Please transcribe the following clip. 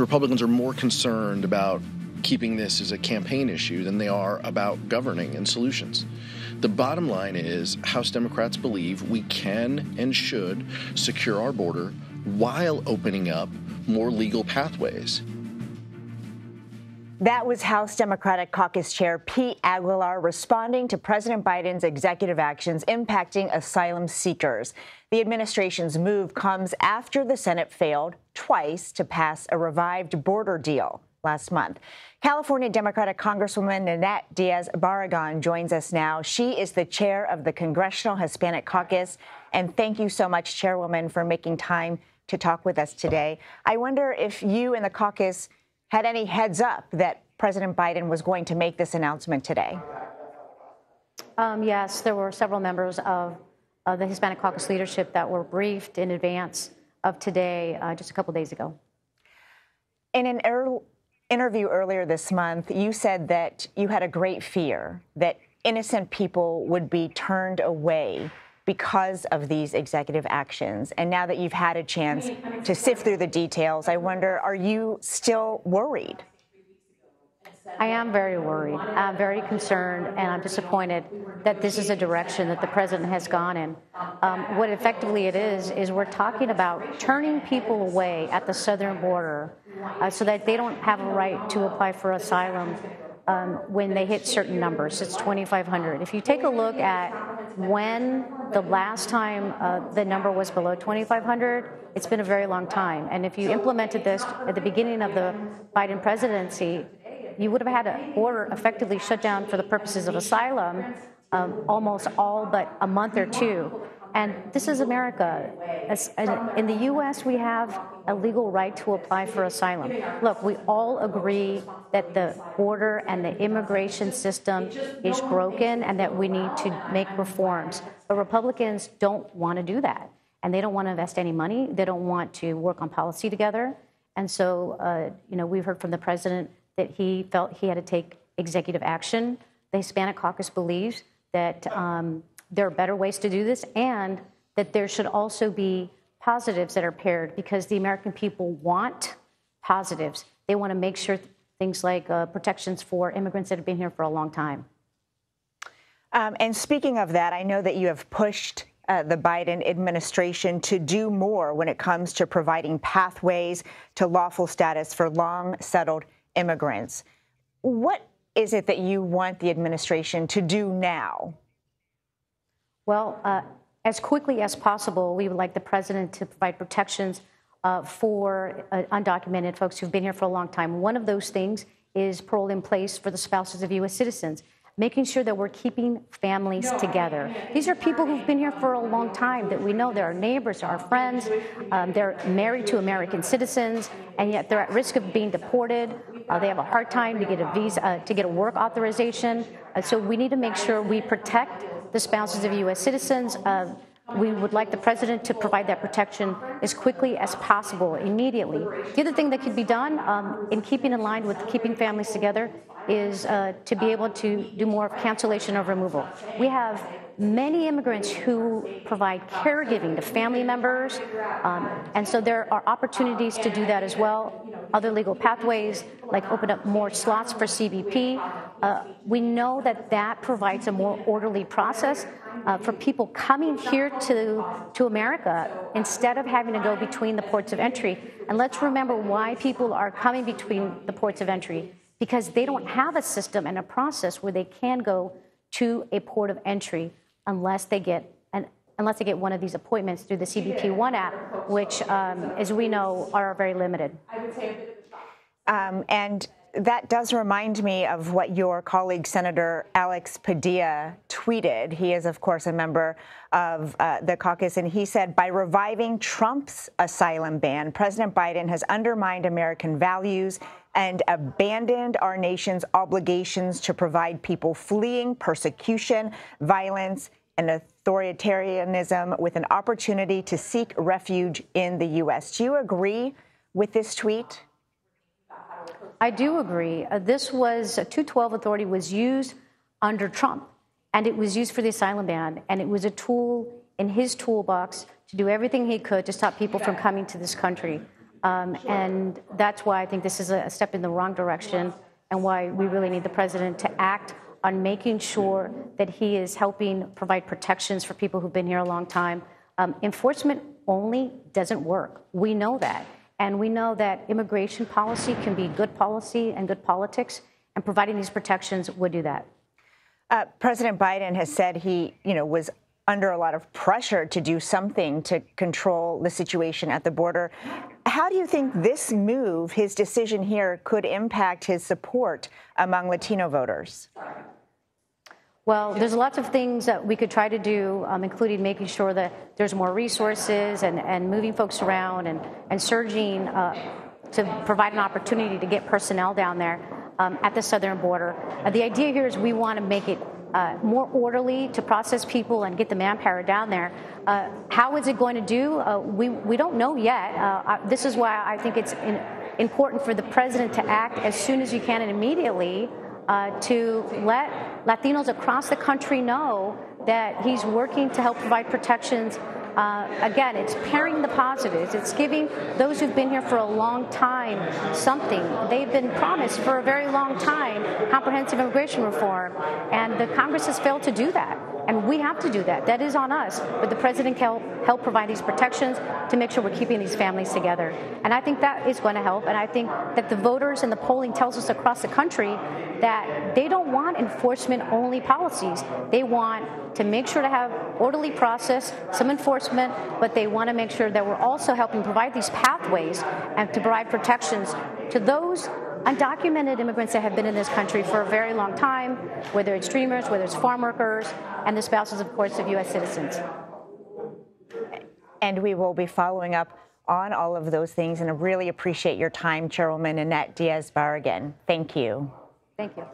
Republicans are more concerned about keeping this as a campaign issue than they are about governing and solutions. The bottom line is House Democrats believe we can and should secure our border while opening up more legal pathways. That was House Democratic Caucus Chair Pete Aguilar responding to President Biden's executive actions impacting asylum seekers. The administration's move comes after the Senate failed twice to pass a revived border deal last month. California Democratic Congresswoman Nanette Diaz Barragán joins us now. She is the chair of the Congressional Hispanic Caucus. And thank you so much, Chairwoman, for making time to talk with us today. I wonder if you and the caucus had any heads up that President Biden was going to make this announcement today. Yes, there were several members of the Hispanic Caucus leadership that were briefed in advance of today, just a couple days ago. In an interview earlier this month, you said that you had a great fear that innocent people would be turned away because of these executive actions. And now that you've had a chance to sift through the details, I wonder, are you still worried? I am very worried. I'm very concerned, and I'm disappointed that this is a direction that the president has gone in. What effectively it is we're talking about turning people away at the southern border so that they don't have a right to apply for asylum when they hit certain numbers. It's 2,500. If you take a look at when the last time the number was below 2,500, it's been a very long time. And if you implemented this at the beginning of the Biden presidency, you would have had a border effectively shut down for the purposes of asylum almost all but a month or two. And this is America. In the U.S., we have a legal right to apply for asylum. Look, we all agree that the border and the immigration system is broken and that we need to make reforms. But Republicans don't want to do that. And they don't want to invest any money. They don't want to work on policy together. And so, we've heard from the president that he felt he had to take executive action. The Hispanic Caucus believes that there are better ways to do this and that there should also be positives that are paired because the American people want positives. They want to make sure things like protections for immigrants that have been here for a long time. And speaking of that, I know that you have pushed the Biden administration to do more when it comes to providing pathways to lawful status for long settled immigrants. What is it that you want the administration to do now? Well, as quickly as possible, we would like the president to provide protections for undocumented folks who've been here for a long time. One of those things is parole in place for the spouses of U.S. citizens, making sure that we're keeping families together. These are people who've been here for a long time that we know they're our neighbors, our friends. They're married to American citizens, and yet they're at risk of being deported. They have a hard time to get a visa, to get a work authorization. So we need to make sure we protect the spouses of U.S. citizens. We would like the president to provide that protection as quickly as possible, immediately. The other thing that could be done in keeping in line with keeping families together is to be able to do more of cancellation of removal. We have many immigrants who provide caregiving to family members, and so there are opportunities to do that as well. Other legal pathways, like open up more slots for CBP. We know that that provides a more orderly process for people coming here to America instead of having to go between the ports of entry. And let's remember why people are coming between the ports of entry, because they don't have a system and a process where they can go to a port of entry unless they get one of these appointments through the CBP One app, which, as we know, are very limited. And that does remind me of what your colleague, Senator Alex Padilla, tweeted. He is, of course, a member of the caucus, and he said, by reviving Trump's asylum ban, President Biden has undermined American values and abandoned our nation's obligations to provide people fleeing persecution, violence, and authoritarianism with an opportunity to seek refuge in the U.S. Do you agree with this tweet? I do agree. This was 212 authority was used under Trump, and it was used for the asylum ban, and it was a tool in his toolbox to do everything he could to stop people from coming to this country. And that's why I think this is a step in the wrong direction, and why we really need the president to act on making sure that he is helping provide protections for people who've been here a long time. Enforcement only doesn't work. We know that. And we know that immigration policy can be good policy and good politics, and providing these protections would do that. President Biden has said he, was under a lot of pressure to do something to control the situation at the border. How do you think this move, his decision here, could impact his support among Latino voters? Well, there's lots of things that we could try to do, including making sure that there's more resources and moving folks around and surging to provide an opportunity to get personnel down there at the southern border. The idea here is we want to make it more orderly to process people and get the manpower down there. How is it going to do? We don't know yet. This is why I think it's important for the president to act as soon as you can and immediately to let Latinos across the country know that he's working to help provide protections. Again, it's pairing the positives. It's giving those who've been here for a long time something. They've been promised for a very long time comprehensive immigration reform, and the Congress has failed to do that. And we have to do that. That is on us. But the president can help provide these protections to make sure we're keeping these families together. And I think that is going to help. And I think that the voters and the polling tells us across the country that they don't want enforcement-only policies. They want to make sure to have orderly process, some enforcement, but they want to make sure that we're also helping provide these pathways and to provide protections to those undocumented immigrants that have been in this country for a very long time, whether it's dreamers, whether it's farm workers, and the spouses, of course, of U.S. citizens. And we will be following up on all of those things, and I really appreciate your time, Chairwoman Nanette Diaz Barragán. Thank you. Thank you.